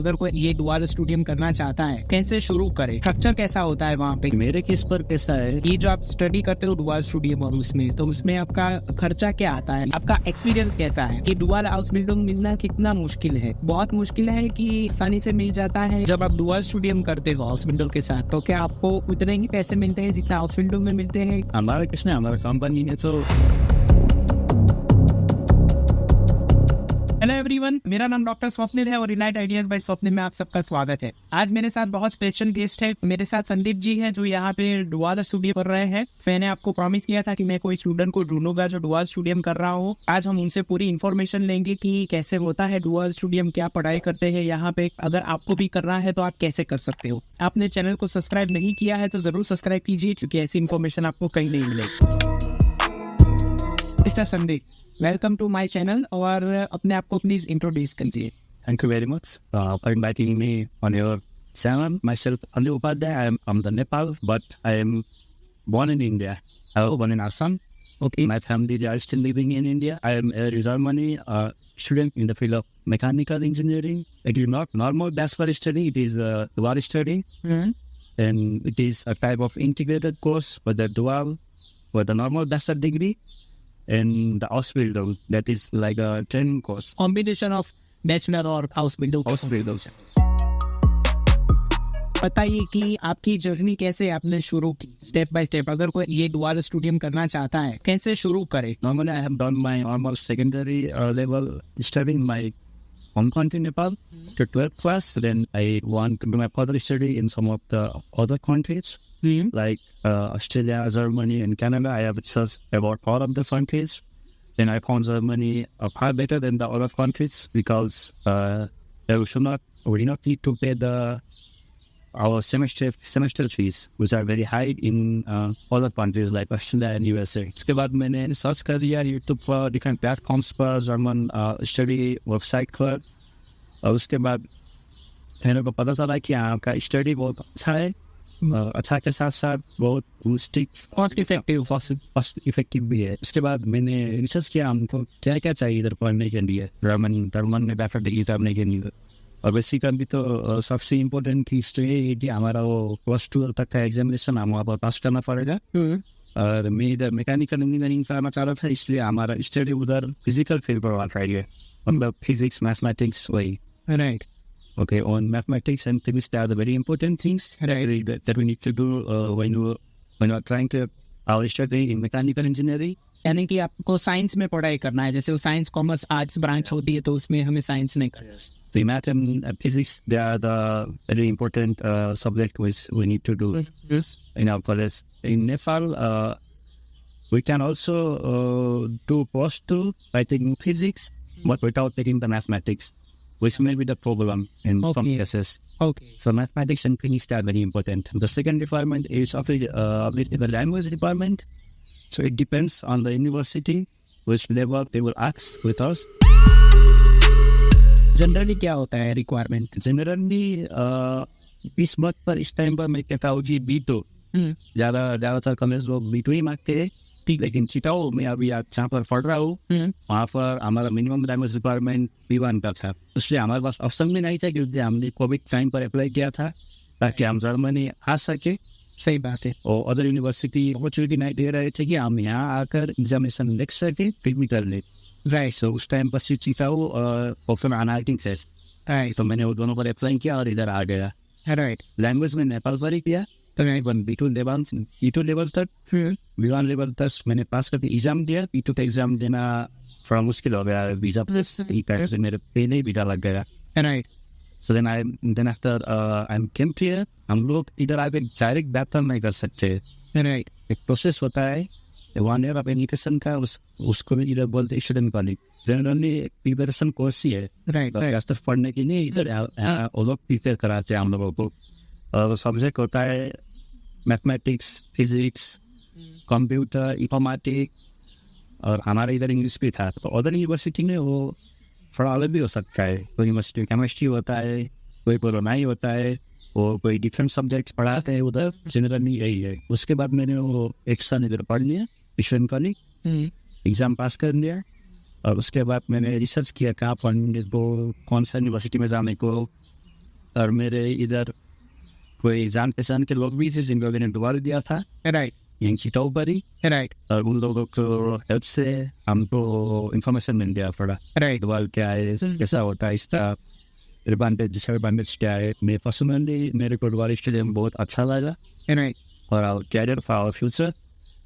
अगर कोई ये डुअल स्टूडियम करना चाहता है, कैसे शुरू करे, स्ट्रक्चर कैसा होता है वहाँ पे? मेरे केस पर कैसा है, ये जो आप स्टडी करते हो डुअल स्टूडियम और उसमें आपका खर्चा क्या आता है, आपका एक्सपीरियंस कैसा है? ये डुअल हाउस बिल्डिंग मिलना कितना मुश्किल है? बहुत मुश्किल है कि आसानी से मिल जाता है? जब आप डुअल स्टूडियम करते हो हाउस बिल्डर के साथ, तो क्या आपको उतने ही पैसे मिलते हैं जितना हाउस बिल्डिंग में मिलते हैं? हमारा किसने, हमारा कंपनी है। तो हेलो एवरीवन, मेरा नाम डॉक्टर स्वप्निल है और इलाइट आइडियाज बाय स्वप्निल में आप सबका स्वागत है। आज मेरे साथ बहुत स्पेशल गेस्ट है। मेरे साथ संदीप जी हैं जो यहाँ पे डुअल स्टूडियो कर रहे हैं। मैंने आपको प्रॉमिस किया था कि मैं कोई स्टूडेंट को ढूंढूंगा जो डुअल स्टूडियम कर रहा हूँ। आज हम उनसे पूरी इन्फॉर्मेशन लेंगे कि कैसे होता है डुअल स्टूडियम, क्या पढ़ाई करते हैं यहाँ पे। अगर आपको भी करना है तो आप कैसे कर सकते हो। आपने चैनल को सब्सक्राइब नहीं किया है तो जरूर सब्सक्राइब कीजिए, क्योंकि ऐसी इन्फॉर्मेशन आपको कहीं नहीं मिलेगी। Mister Sandeep, welcome to my channel, और अपने आप को प्लीज इंट्रोड्यूस कीजिए। thank you very much for inviting me on your channel. Myself, Anil Upadhyay. I am from the Nepal, but I am born in India. I was born in Assam. Okay. My family, they are still living in India. I am a Germany student in the field of mechanical engineering. It is not normal bachelor study. It is a dual study. And it is a type of integrated course with the dual, with the normal bachelor degree and the Ausbildung. That is like a training course. Combination of bachelor और house builder. Ausbildung. बताइए कि आपकी journey कैसे आपने शुरू की, step by step. अगर कोई ये डुअल स्टूडियम करना चाहता है, कैसे शुरू करे? Normally, I have done my normal secondary level study in my home country, Nepal, to 12th class. Then I want to do my further study in some of the other countries, like Australia, Germany, and Canada. I have researched about all of the countries. Then I found Germany far better than the other countries because we do not need to pay our semester fees, which are very high in other countries like Australia and USA. उसके बाद मैंने search कर दिया YouTube पर, different platforms पर, German study website पर, और उसके बाद मेरे को पता चला कि यहाँ का स्टडी बहुत अच्छा है। अच्छा के साथ साथ बहुत कॉस्ट इफेक्टिव भी है। उसके बाद मैंने रिसर्च किया हमको क्या क्या चाहिए इधर पढ़ने के लिए, जर्मन में बैचलर डिग्री करने के लिए। और बेसिकली तो सबसे इम्पोर्टेंट चीज तो ये है कि हमारा वो +2 तक का एग्जामिनेशन हम वहाँ पर पास करना पड़ेगा। और मैं इधर मैकेनिकल इंजीनियरिंग करना चाह रहा था, इसलिए हमारा स्टडी उधर फिजिकल फील्ड पर चाहिए, मतलब फिजिक्स, मैथमेटिक्स, वही। Right. Okay, on mathematics and chemistry, they are the very important things that we need to do when you are trying to study in mechanical engineering. यानी कि आपको science में पढ़ाई करना है, जैसे वो साइंस, कॉमर्स, आर्ट्स ब्रांच होती है, तो उसमें हमें साइंस नहीं करना। So math and physics, they are the very important subject which we need to do in our college. In Nepal, we can also do +2 by taking physics, but without taking the mathematics, which may be the problem in some cases. Okay. So mathematics and English are very important. The second department is the language department. So it depends on the university which level they will ask with us. Generally क्या होता है requirement? Generally इस वक्त पर, इस time पर मैं कहता हूँ कि B2 ज़्यादातर कॉलेज लोग B2 ही मांगते हैं। लेकिन चिटाओ में अभी जहाँ पर पढ़ रहा हूँ, वहाँ पर हमारा मिनिमम लैंग्वेज रिक्वायरमेंट B1 का था। इसलिए हमारे पास ऑप्शन भी नहीं था, क्योंकि हमने कोविड टाइम पर अप्लाई किया था ताकि हम जर्मनी आ सके। सही बात है। और अदर यूनिवर्सिटी अपॉर्चुनिटी नहीं दे रहे थे कि हम यहाँ आकर एग्जामिनेशन लिख सके, फिर भी कर ले। राइट। सो उस टाइम पर चिटाओ और फिर अनाइटिंग से, तो मैंने वो दोनों पर अप्लाई किया और इधर आ गया। राइट। लैंग्वेज में नेपाल से किया, तो B2 लेवल तक, B1 लेवल तक मैंने पास करके एग्जाम दिया। B2 का एग्जाम देना थोड़ा मुश्किल हो गया, वीजा से मेरे पहले ही वीजा लग गया। Right. So then after I am came here. हम लोग इधर आके डायरेक्ट बैचलर नहीं कर सकते। राइट। एक प्रोसेस होता है 1 ईयर ऑफ एजुकेशन का, उसको भी इधर बोलते student college. Generally preparation course ही है। राइट। पढ़ने के लिए इधर वो लोग प्रिपेयर कराते हैं हम लोगों को। और सब्जेक्ट होता है मैथमेटिक्स, फिजिक्स, कंप्यूटर, इंफॉर्मेटिक्स, और हमारे इधर इंग्लिश भी था। तो अदर यूनिवर्सिटी में वो थोड़ा अलग भी हो सकता है। कोई यूनिवर्सिटी केमिस्ट्री होता है, कोई प्रोनाई होता है, वो कोई डिफरेंट सब्जेक्ट पढ़ाते हैं उधर। जनरली यही है। उसके बाद मैंने वो एक साल इधर पढ़ लिया, स्टूडेंट कॉलेज, एग्जाम पास कर लिया। और उसके बाद मैंने रिसर्च किया कहाँ पढ़ने को, कौन सा यूनिवर्सिटी में जाने को। और मेरे इधर कोई जान पहचान के लोग भी थे जिनको मैंने दुआ दिया था, राइट यहीं चिटाऊ पर ही। राइट और उन लोगों को हेल्प से हमको इन्फॉर्मेशन मिल गया पड़ा, राइट दुआ क्या है, कैसा होता है, इसका एडवांटेज डिसएडवांटेज क्या है। मैं पर्सनली मेरे को दुआ स्टेडियम बहुत अच्छा लगा right for our career, for our future,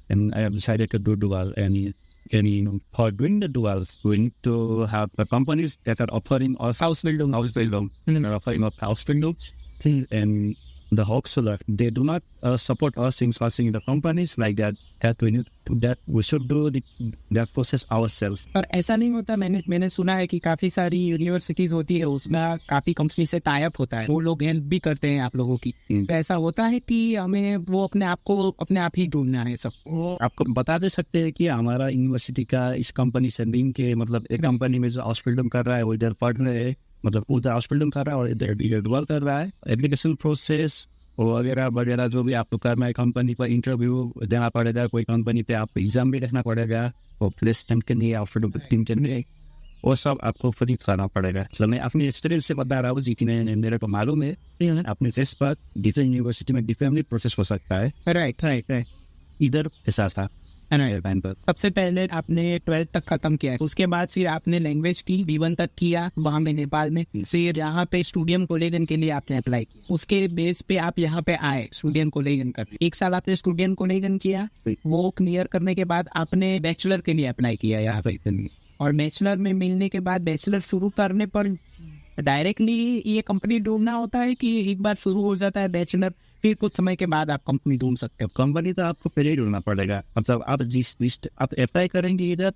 and I have decided to do dual. And for doing the duals, we need to have the companies that are offering us house building, are offering us house building, and the wholesaler, they do not support us in sourcing the companies like that. That we should do that process ourselves. पर ऐसा नहीं होता, मैंने सुना है कि काफी सारी यूनिवर्सिटीज होती है, उसमें काफी कंपनी से टाई अप होता है, वो लोग हेल्प भी करते हैं आप लोगों की। तो ऐसा होता है कि हमें वो अपने आप ही ढूंढना है सब? वो आपको बता दे सकते हैं कि हमारा यूनिवर्सिटी का इस कंपनी से लिंक है, मतलब एक कंपनी में जो हॉस्पिटल कर रहा है वो इधर पढ़ रहे हैं, मतलब उधर हॉस्पिटल कर रहा है और इधर डुअल कर रहा है। एप्लीकेशन प्रोसेस वगैरह वगैरह जो भी आपको करना है, कंपनी पर इंटरव्यू देना पड़ेगा, कोई कंपनी पे आपको एग्जाम भी रखना पड़ेगा, और प्लेसमेंट के लिए आफ्टर वो सब आपको फ्री करना पड़ेगा। तो मैं अपनी एक्सपीरियंस से बता रहा हूँ, जितने मेरे को मालूम है अपने देश पर डिफरेंट यूनिवर्सिटी में डिफरेंट प्रोसेस हो सकता है। राइट राइट राइट इधर ऐसा था। सबसे पहले आपने 12th तक खत्म किया, उसके बाद फिर आपने लैंग्वेज की B1 तक किया वहाँ में नेपाल में, फिर यहाँ पे स्टूडियम कोलेजन के लिए आपने अप्लाई किया, उसके बेस पे आप यहाँ पे आए स्टूडियम कोलेजन करने। 1 साल आपने स्टूडियम कोलेजन किया, वो क्लियर करने के बाद आपने बैचलर के लिए अप्लाई किया यहाँ पे, और बैचलर में मिलने के बाद बैचलर शुरू करने पर डायरेक्टली ये कंपनी ढूंढना होता है कि एक बार शुरू हो जाता है बैचलर, फिर कुछ समय के बाद आप कंपनी ढूंढ सकते हो? कंपनी तो आपको पहले ही ढूंढना पड़ेगा, मतलब आप आप अप्लाई करेंगे इधर,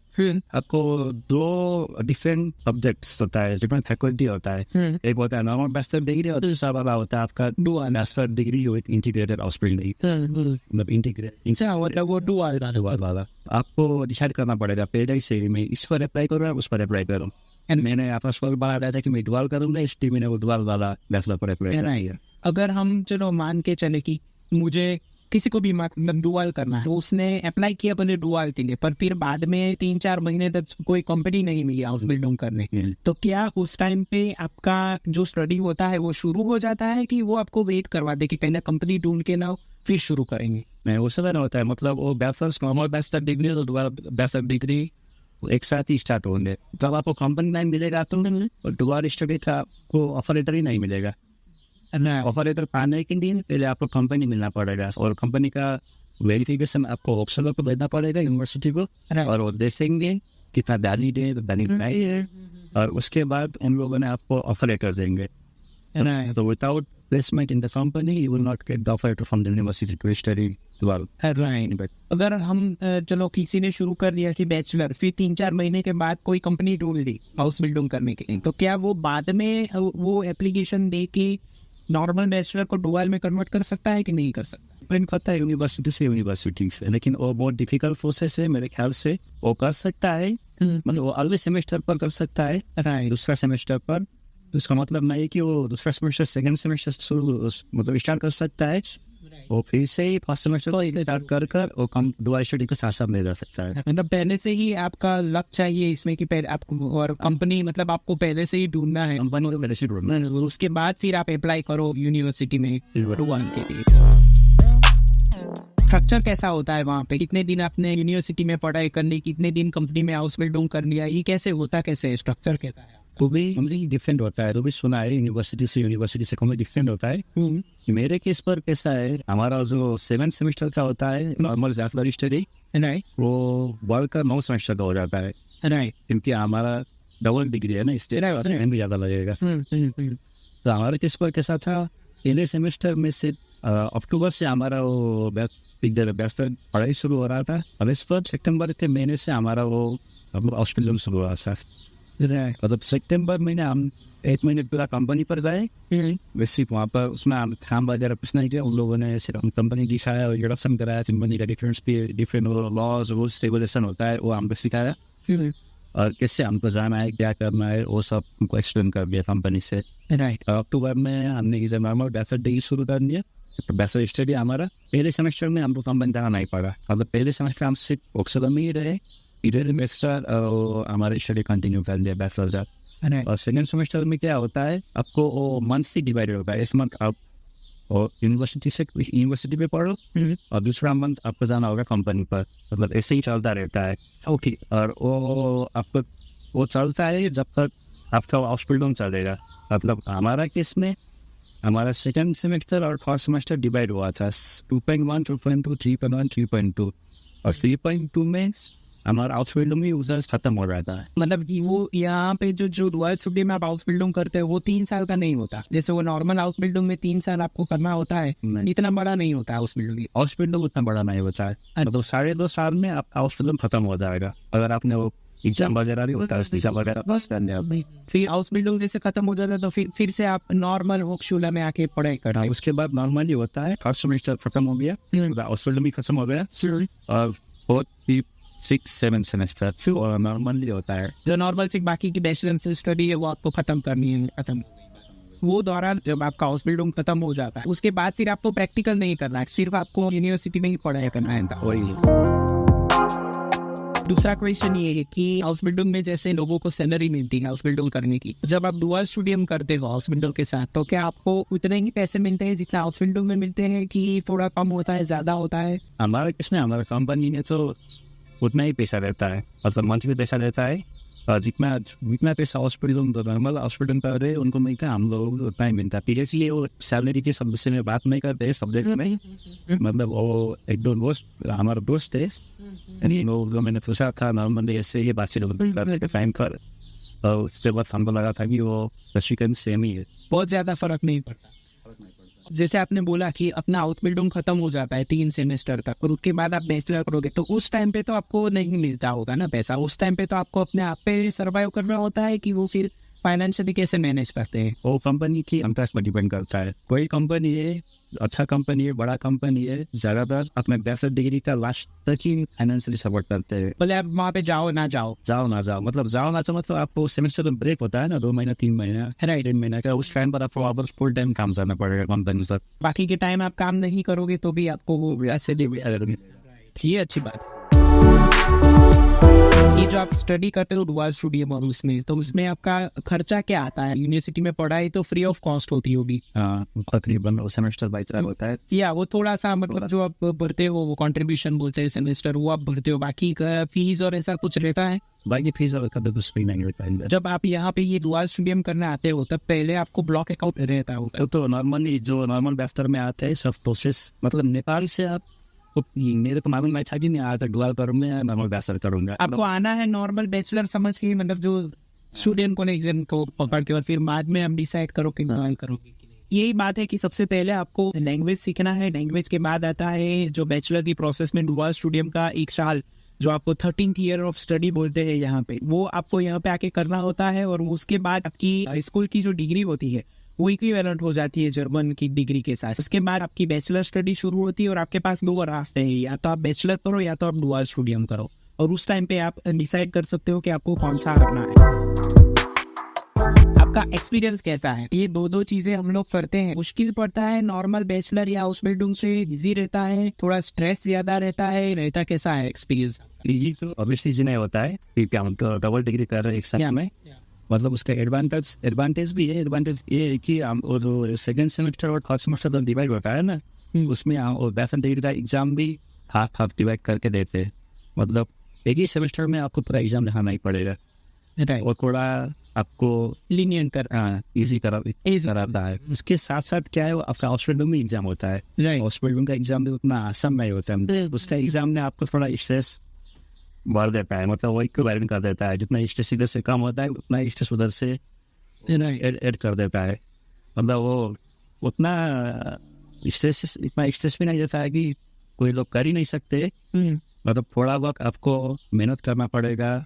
आपको 2 डिफरेंट सब्जेक्ट्स होता है, डिफरेंट फैकल्टी होता है। एक होता है नॉर्मल बैचलर डिग्री और दूसरा वाला होता है आपका dual bachelor degree with integrated hospital, मतलब इंटीग्रेटेड वो डुअल वाला। आपको डिसाइड करना पड़ेगा पहले से, मैं इस पर अप्लाई करूँ उस पर अप्लाई करूँ। मैंने आपस पर बना रहा था कि मैं डुअल करूँगा, इसलिए मैंने वो डुअल वाला बैचलर पर अप्लाई किया। अगर हम चलो मान के चले कि मुझे किसी को भी मतलब डुअल करना है, तो उसने अप्लाई किया पहले डुअल के लिए, पर फिर बाद में 3-4 महीने तक कोई कंपनी नहीं मिली हाउस बिल्डिंग करने, तो क्या उस टाइम पे आपका जो स्टडी होता है वो शुरू हो जाता है कि वो आपको वेट करवा दे कि पहले कंपनी ढूंढ के लाओ फिर शुरू करेंगे? नहीं, वो समय होता है, मतलब वो बैचलर्स नॉर्मल बैचलर डिग्री और डुअल बैचलर डिग्री एक साथ ही स्टार्ट होंगे। जब आपको कंपनी नहीं मिलेगा तो डुअल स्टडी का आपको ऑफर लेटर ही नहीं मिलेगा। ऑफर लेटर पाने के लिए पहले आपको कंपनी मिलना पड़ेगा, और कंपनी का वेरिफिकेशन आपको ऑप्शनल को देना पड़ेगा यूनिवर्सिटी को, और वो देखेंगे कितना वैलिड है वैलिड नहीं है, और उसके बाद उन लोगों ने आपको ऑफर लेटर देंगे। तो without placement in the company you will not get the offer letter from the university to study dual. अगर हम चलो किसी ने शुरू कर दिया कि बैचलर, फिर 3-4 महीने के बाद कोई कंपनी ढूंढ ली हाउस बिल्डिंग करने के लिए, तो क्या वो बाद में वो एप्लीकेशन दे के नॉर्मल बैचलर को डुअल में कन्वर्ट कर सकता है कि नहीं कर सकता? डिपेंड करता है यूनिवर्सिटी से, लेकिन वो बहुत डिफिकल्ट प्रोसेस है मेरे ख्याल से। वो कर सकता है, मतलब वो अगले सेमेस्टर पर कर सकता है, दूसरा सेमेस्टर पर। इसका मतलब नहीं कि वो दूसरा सेमेस्टर सेकंड सेमेस्टर मतलब स्टार्ट कर सकता है, वो फिर से ही फर्स्ट सेमेस्टर को स्टार्ट कर वो कम दुआ स्टडी के साथ साथ ले जा सकता है। मतलब पहले से ही आपका लक चाहिए इसमें कि पहले आपको, और कंपनी मतलब आपको पहले से ही ढूंढना है, कंपनी को पहले से ढूंढना है, उसके बाद फिर आप अप्लाई करो यूनिवर्सिटी में डुअल के लिए। स्ट्रक्चर कैसा होता है वहाँ पे? कितने दिन आपने यूनिवर्सिटी में पढ़ाई कर ली, कितने दिन कंपनी में हाउस बिल्डिंग कर लिया, ये कैसे होता, कैसे स्ट्रक्चर कैसा है? वो भी डिफरेंट होता है, वो भी सुना है यूनिवर्सिटी से कम डिफरेंट होता है। मेरे केस पर कैसा है, हमारा जो 7 सेमेस्टर का होता है नॉर्मल बैचलर स्टडी, वो वर्क का 9 सेमेस्टर का हो जाता है, क्योंकि हमारा डबल डिग्री है ना, इसलिए भी ज़्यादा लगेगा। तो हमारे केस पर कैसा था, पहले सेमेस्टर में से अक्टूबर से हमारा वो बैचलर पढ़ाई शुरू हो रहा था, और इस पर सितंबर के महीने से हमारा वो हॉस्पिटल शुरू हो रहा था। मतलब सितंबर महीने हम 1 महीने पूरा कंपनी पर गए, वैसे वहाँ पर उसमें हम काम वगैरह कुछ नहीं किया, उन लोगों ने सिर्फ कंपनी दिखाया और इंट्रोडक्शन कराया, कंपनी का डिफरेंट लॉज रूल्स रेगुलेशन होता है वो हमको सिखाया, और कैसे हमको जाना है, क्या करना है, वो सब हमको एक्सप्लेन कर दिया कंपनी से। अक्टूबर में हमने इसे नॉर्मल बैचलर डिग्री शुरू कर दिया। तो बैचलर स्टडी हमारा पहले सेमेस्टर में हमको कंपनी जाना नहीं पड़ा, मतलब पहले सेमेस्टर हम सिर्फ ऑक्सफोर्ड में ही रहे, इधर सेमेस्टर हमारे स्टडी कंटिन्यू कर लिया बैचलर। और सेकेंड सेमेस्टर में क्या होता है, आपको वो मंथ से डिवाइडेड होता है। इस मंथ आप और यूनिवर्सिटी पे पढ़ो और दूसरा मंथ आपको जाना होगा कंपनी पर, मतलब ऐसे ही चलता रहता है। ओके, और वो आपको वो चलता है जब तक आपका हॉस्पिटल चलेगा। मतलब हमारा केस में हमारा सेकेंड सेमेस्टर और फर्स्ट सेमेस्टर डिवाइड हुआ था 2.1, 2.2, 3.1, 3.2 और 3.2 में हमारा आउटफील्डिंग भी यूजर्स खत्म हो रहा था। मतलब कि वो यहाँ पे जो डुअल स्टडी में आप हाउस बिल्डिंग करते हो वो 3 साल का नहीं होता, जैसे वो नॉर्मल हाउस बिल्डिंग में 3 साल आपको करना होता है, इतना बड़ा नहीं होता हाउस बिल्डिंग। हॉस्पिटल उतना बड़ा नहीं होता है, मतलब 2.5 साल में आपका हॉस्पिटल खत्म हो जाएगा अगर आपने वो एग्जाम वगैरह नहीं होता है, एग्जाम वगैरह बस करने आप। फिर हाउस बिल्डिंग जैसे खत्म हो जाता है तो फिर से आप नॉर्मल होक्शुला में आके पढ़ाई करना है। उसके बाद नॉर्मली होता है फर्स्ट सेमेस्टर खत्म हो गया, हॉस्पिटल भी खत्म हो गया और 4, 5, 6, 7 सेमेस्टर फिर नॉर्मली होता है। जो नॉर्मल से बाकी की बैचलर स्टडी है वो आपको खत्म करनी है, खत्म वो दौरान जब आपका हाउस बिल्डिंग खत्म हो जाता है उसके बाद फिर आपको प्रैक्टिकल नहीं करना है, सिर्फ आपको यूनिवर्सिटी में ही पढ़ाई करना है। वही दूसरा क्वेश्चन ये है कि हाउस बिल्डिंग में जैसे लोगों को सैलरी मिलती है हाउस बिल्डिंग करने की, जब आप डुअल स्टूडियम करते हो हाउस बिल्डिंग के साथ तो क्या आपको उतने ही पैसे मिलते हैं जितना हाउस बिल्डिंग में मिलते हैं कि थोड़ा कम होता है, ज्यादा होता है? हमारा किसमें हमारा कंपनी ने तो उतना ही पैसा रहता है, मतलब मंथली पैसा रहता है और जितना पैसा हॉस्पिटल नॉर्मल हॉस्पिटल पर रहे उनको मिलता है, हम लोग उतना ही मिलता है। इसलिए वो सैलरी के सब से में बात नहीं करते सब्जेक्ट में, मतलब वो एक दो दोस्त हमारा दोस्त है लोग जो मैंने पूछा था नॉर्मली ऐसे ये बात से फाइन कर, और उसके बाद हमको लगा था कि वो प्रशिक्षण सेम ही है, बहुत ज्यादा फर्क नहीं पड़ता। जैसे आपने बोला कि अपना हाउस बिल्डिंग खत्म हो जाता है 3 सेमेस्टर तक और उसके बाद आप बैचलर करोगे तो उस टाइम पे तो आपको नहीं मिलता होगा ना पैसा, उस टाइम पे तो आपको अपने आप पे सर्वाइव करना होता है कि वो फिर फाइनेंशियली कैसे मैनेज करते हैं? वो कंपनी की इंटरेस्ट पर डिपेंड करता है। कोई कंपनी है अच्छा कंपनी है, बड़ा कंपनी है, ज्यादातर अपने बैचलर डिग्री का लास्ट तक ही फाइनेंशियली सपोर्ट करते हैं। बोले आप वहाँ पे जाओ ना जाओ मतलब आपको सेमेस्टर में ब्रेक होता है ना 2 महीना 3 महीना 3 महीना का, उस टाइम पर आपको वापस फुल टाइम काम करना पड़ेगा कंपनी से। बाकी के टाइम आप काम नहीं करोगे तो भी आपको वो ऐसे ये अच्छी बात है। ये जो आप स्टडी करते हो डुअल स्टूडियम और उसमें तो उसमें आपका खर्चा क्या आता है? यूनिवर्सिटी में पढ़ाई तो फ्री ऑफ कॉस्ट होती होगी तकरीबन सेमेस्टर बाय होता है, या वो थोड़ा सा मतलब जो आप भरते हो वो कंट्रीब्यूशन बोलते हैं सेमेस्टर वो आप भरते हो, बाकी का फीस और ऐसा कुछ रहता है? बाकी फीस और कभी कुछ भी नहीं रहता है। जब आप यहाँ पे ये डुअल स्टूडियम करने आते हो तब पहले आपको ब्लॉक अकाउंट रहता होगा? तो नॉर्मली जो नॉर्मल बैचलर में आते हैं सब प्रोसेस, मतलब नेपाल से आप मेरे को मालूम नहीं था कि मैं आज तक डुअल करूंगा नॉर्मल बैचलर करूंगा। आपको आना है नॉर्मल बैचलर समझ के, मतलब जो स्टूडेंट को पकड़ के और फिर बाद में हम डिसाइड करो कि डुअल करोगे। यही बात है कि सबसे पहले आपको लैंग्वेज सीखना है, लैंग्वेज के बाद आता है जो बैचलर की प्रोसेस में डुअल स्टूडियम का 1 साल जो आपको 13th ईयर ऑफ स्टडी बोलते हैं यहाँ पे, वो आपको यहाँ पे आके करना होता है और उसके बाद आपकी स्कूल की जो डिग्री होती है वो इक्विवेलेंट हो जाती है जर्मन की डिग्री के साथ। उसके बाद आपकी बैचलर स्टडी शुरू होती है और आपके पास 2 रास्ते हैं, या तो आप बैचलर करो या तो आप डुअल स्टूडियम करो, और उस टाइम पे आप डिसाइड कर सकते हो कि आपको कौन सा करना है। आपका एक्सपीरियंस कैसा है? ये दो चीजें हम लोग करते हैं, मुश्किल पड़ता है नॉर्मल बैचलर या हाउस बिल्डिंग से? इजी रहता है, थोड़ा स्ट्रेस ज्यादा रहता कैसा है एक्सपीरियंस? इजी तो ऑब्वियसली जी नहीं होता है क्योंकि हम तो डबल डिग्री कर रहे हैं एक साथ में, मतलब उसका एडवांटेज भी है। एडवांटेज ये है कि हम जो सेकंड सेमेस्टर और थर्ड सेमेस्टर तो डिवाइड होता है ना, उसमें हम बैचलर डिग्री का एग्जाम भी हाफ डिवाइड करके देते हैं, मतलब एक ही सेमेस्टर में आपको पूरा एग्जाम लिखना नहीं पड़ेगा और थोड़ा आपको लीनियंट ईजी कराता है। उसके साथ साथ क्या है आपका हॉस्पिटल में एग्जाम होता है, हॉस्पिटल का एग्जाम भी उतना आसान नहीं होता है, उसका एग्जाम में आपको थोड़ा स्ट्रेस बढ़ देता है, मतलब वो इक्विवेलेंट कर देता है, जितना स्ट्रेस इधर से कम होता है उतना स्ट्रेस उधर से ऐड कर देता है, मतलब वो उतना स्ट्रेस भी नहीं देता है कि कोई लोग कर ही नहीं सकते, मतलब थोड़ा बहुत आपको मेहनत करना पड़ेगा,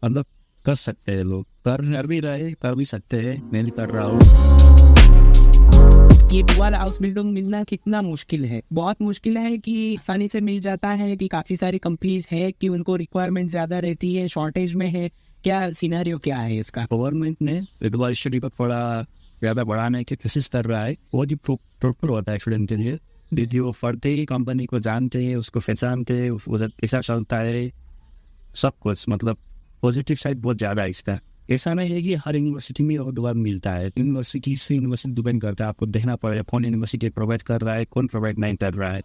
मतलब कर सकते हैं लोग, कर भी सकते हैं, मैं भी कर रहा हूँ। ये डुअल हाउस बिल्डिंग मिलना कितना मुश्किल है? बहुत मुश्किल है कि आसानी से मिल जाता है कि काफी सारी कंपनीज है कि उनको रिक्वायरमेंट ज्यादा रहती है, शॉर्टेज में है, क्या सिनेरियो क्या है इसका? गवर्नमेंट ने डुअल स्टडी को थोड़ा ज्यादा बढ़ाने की कोशिश कर रहा है, वो जो प्रॉपर होता है स्टूडेंट के लिए, यदि वो पढ़ते ही कंपनी को जानते हैं, उसको पहचानते हैं, कैसा चलता है सब कुछ, मतलब पॉजिटिव साइड बहुत ज्यादा है इसका। ऐसा नहीं है कि हर यूनिवर्सिटी में और दुआ मिलता है, यूनिवर्सिटी से यूनिवर्सिटी डिपेंड करता है। आपको देखना पड़ेगा कौन यूनिवर्सिटी प्रोवाइड कर रहा है, कौन प्रोवाइड नहीं कर रहा है,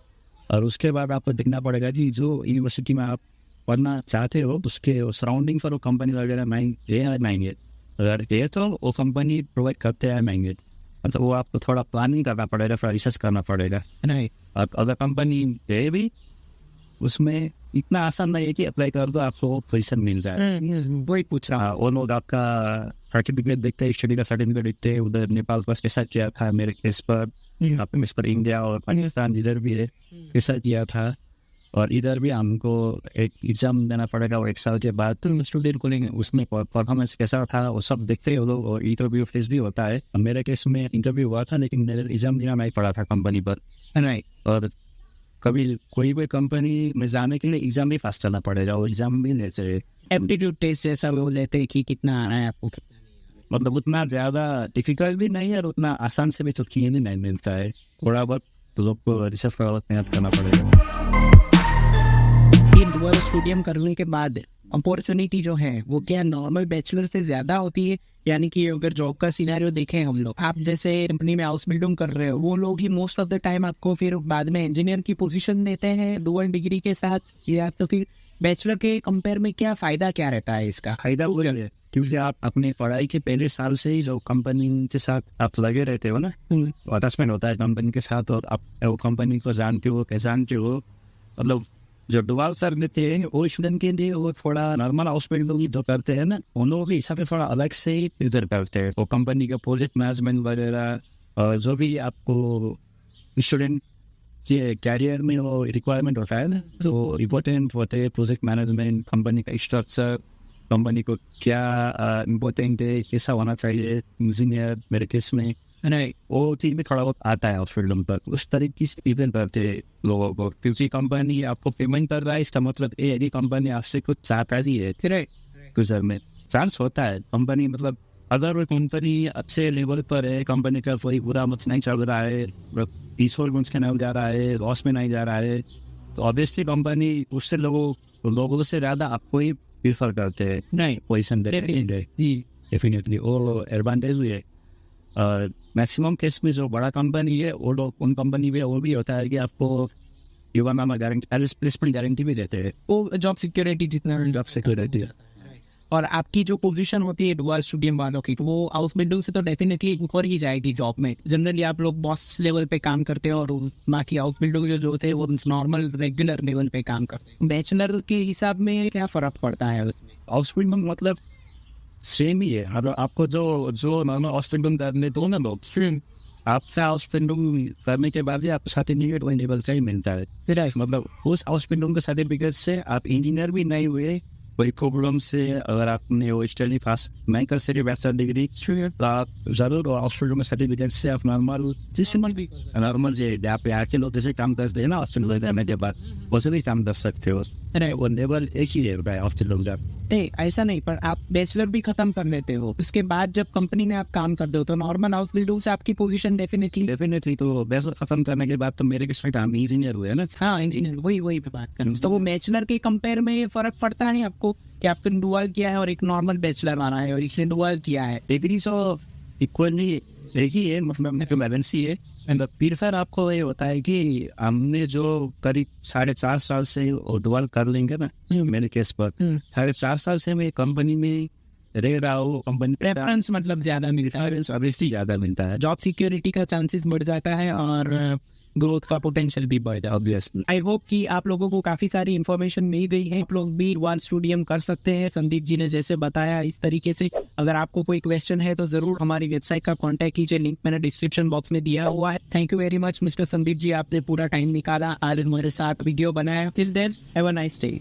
और उसके बाद आपको देखना पड़ेगा कि जो यूनिवर्सिटी में आप पढ़ना चाहते हो उसके सराउंडिंग पर वो कंपनी वगैरह महंगे, अगर ये तो वो कंपनी प्रोवाइड करते हैं महंगे, मतलब वो आपको थोड़ा प्लानिंग करना पड़ेगा, थोड़ा रिसर्च करना पड़ेगा, नहीं। और अगर कंपनी है भी उसमें इतना आसान नहीं है कि अप्लाई कर दो आपको पोजीशन मिल जाए। वही पूछ रहा हूँ। वो लोग आपका सर्टिफिकेट देखते हैं, स्टडी का सर्टिफिकेट देखते हैं, उधर नेपाल पास कैसा किया था मेरे केस पर, इस पर इंडिया और पाकिस्तान इधर भी है कैसा किया था, और इधर भी हमको एक एग्जाम देना पड़ेगा और 1 साल के बाद तो स्टूडेंट को लेंगे, उसमें परफॉर्मेंस कैसा था वो सब देखते हैं वो लोग, और इंटरव्यू फेस भी होता है। मेरे केस में इंटरव्यू हुआ था लेकिन मेरे एग्जाम देना नहीं पड़ा था कंपनी पर, नहीं। और कभी कोई भी कंपनी में जाने के लिए एग्जाम भी पास करना पड़ेगा, और एग्जाम भी लेते हैं एप्टीट्यूड टेस्ट जैसा वो लेते हैं कि कितना आ रहा है आपको, मतलब उतना ज़्यादा डिफिकल्ट भी नहीं है और उतना आसान से भी तो किए नहीं मिलता है, थोड़ा बहुत लोग को रिसर्च मेहनत करना पड़ेगा। डुअल स्टूडियम करने के बाद अपॉर्चुनिटी जो है वो क्या नॉर्मल बैचलर से ज्यादा होती है? यानी कि अगर जॉब का सिनेरियो देखें हम लोग, आप जैसे कंपनी में हाउस बिल्डिंग कर रहे हो, वो लोग ही मोस्ट ऑफ द टाइम आपको फिर बाद में इंजीनियर की पोजीशन देते हैं डुअल डिग्री के साथ, या तो फिर बैचलर के कंपेयर में क्या फायदा क्या रहता है इसका? फायदा वो है क्योंकि आप अपने पढ़ाई के पहले साल से ही जो कंपनी के साथ आप लगे रहते हो ना, अटैचमेंट होता है कंपनी के साथ, और आप वो कंपनी को जानते हो, पहचानते हो। मतलब जो डुअल सर लेते हैं वो स्टूडेंट के लिए वो थोड़ा नॉर्मल हाउस बिल्डिंग जो करते हैं ना, उन लोगों के हिसाब से थोड़ा अलग से ही इधर करते हैं, वो कंपनी का प्रोजेक्ट मैनेजमेंट वगैरह, और जो भी आपको स्टूडेंट के कैरियर में वो रिक्वायरमेंट होता है ना, तो इम्पोर्टेंट होते हैं प्रोजेक्ट मैनेजमेंट, कंपनी का स्ट्रक्चर, कंपनी को क्या इम्पोर्टेंट है, कैसा होना चाहिए इंजीनियर मेरे केस में, नहीं वो चीज़ भी थोड़ा बहुत आता है उस फील्ड पर, उस तरीके से इवेंट करते हैं लोगों को, क्योंकि कंपनी आपको पेमेंट कर रहा है, इसका मतलब ये है कंपनी आपसे कुछ चाहता ही है, फ्यूचर में चांस होता है कंपनी, मतलब अगर वो कंपनी अच्छे लेवल पर है, कंपनी का कोई बुरा मत नहीं चल रहा है, पीसफुल गुंज के नहीं जा रहा है, लॉस में नहीं जा रहा है, तो ऑब्वियसली कंपनी उससे लोगों से ज़्यादा आपको ही प्रीफर करते हैं, नहीं पोजीशन डेफिनेटली, और एडवांटेज भी है। मैक्सिमम केस में जो बड़ा कंपनी है वो लोग, उन कंपनी में वो भी होता है कि आपको युवा गारंटी, प्लेसमेंट गारंटी भी देते हैं, वो जॉब सिक्योरिटी जितना जॉब सिक्योरिटी है। और आपकी जो पोजीशन होती है डुअल स्टूडियम वालों की, वो हाउस बिल्डिंग से तो डेफिनेटली ऊपर ही जाएगी जॉब में। जनरली आप लोग बॉस लेवल पे काम करते हैं और बाकी हाउस बिल्डिंग जो होते हैं वो नॉर्मल रेगुलर लेवल पे काम करते हैं। बैचलर के हिसाब में क्या फर्क पड़ता है उसमें? हाउस बिल्डिंग मतलब सेम ही है, अगर आपको जो नॉर्मल हाउस बिल्डिंग करने दो ना लोग, आपसे हाउस बिल्डिंग करने के बाद भी आपको सर्टिफिकेट वही लेवल से ही मिलता है, मतलब उस हाउस बिल्डिंग के सर्टिफिकेट से आप इंजीनियर भी नहीं हुए, कोई प्रॉब्लम से अगर आपने वो स्टडी पास नहीं कर सके बैचलर डिग्री, तो आप जरूर हाउस बिल्डिंग में सर्टिफिकेट से आप नॉर्मल जे आप आके लोग जैसे काम करते हैं ना हाउस बिल्डिंग करने के बाद, वैसे भी काम कर सकते हो, वो लेवल एक ही है हाउस बिल्डिंग। ऐसा नहीं, पर आप बैचलर भी खत्म कर लेते हो, उसके बाद जब कंपनी में आप काम करते हो तो नॉर्मल हाउस बिल्डिंग से आपकी पोजीशन डेफिनेटली तो बैचलर खत्म करने के बाद तो मेरे किस्मत हम इंजीनियर हुए ना। हाँ इंजीनियर, वही बात करूँ, तो वो बैचलर के कंपेयर में फर्क पड़ता है आपको कि आपने डुअल किया है और एक नॉर्मल बैचलर आना है और इसने डुअल किया है, डिग्री तो इक्वली एक ही है, मतलब बैलेंसी है। एंड फिर फिर आपको ये होता है कि हमने जो करीब 4.5 साल से डुअल कर लेंगे ना, मेरे केस पर 4.5 साल से मैं कंपनी में रह रहा हूँ, कंपनी रेफरेंस मतलब ज्यादा मिलता है, सर्विस ज्यादा मिलता है, जॉब सिक्योरिटी का चांसेस बढ़ जाता है और ग्रोथ का पोटेंशियल भी बढ़ जाता है। आई होप कि आप लोगों को काफी सारी इन्फॉर्मेशन मिल गई है, आप लोग भी डुअल स्टूडियम कर सकते हैं संदीप जी ने जैसे बताया इस तरीके से। अगर आपको कोई क्वेश्चन है तो जरूर हमारी वेबसाइट का कांटेक्ट कीजिए, लिंक मैंने डिस्क्रिप्शन बॉक्स में दिया हुआ है। Thank you very much mister Sandeep ji, आपने पूरा टाइम निकाला आज हमारे साथ वीडियो बनाया। Till then have a nice day,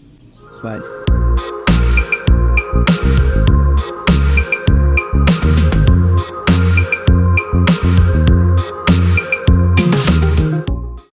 bye.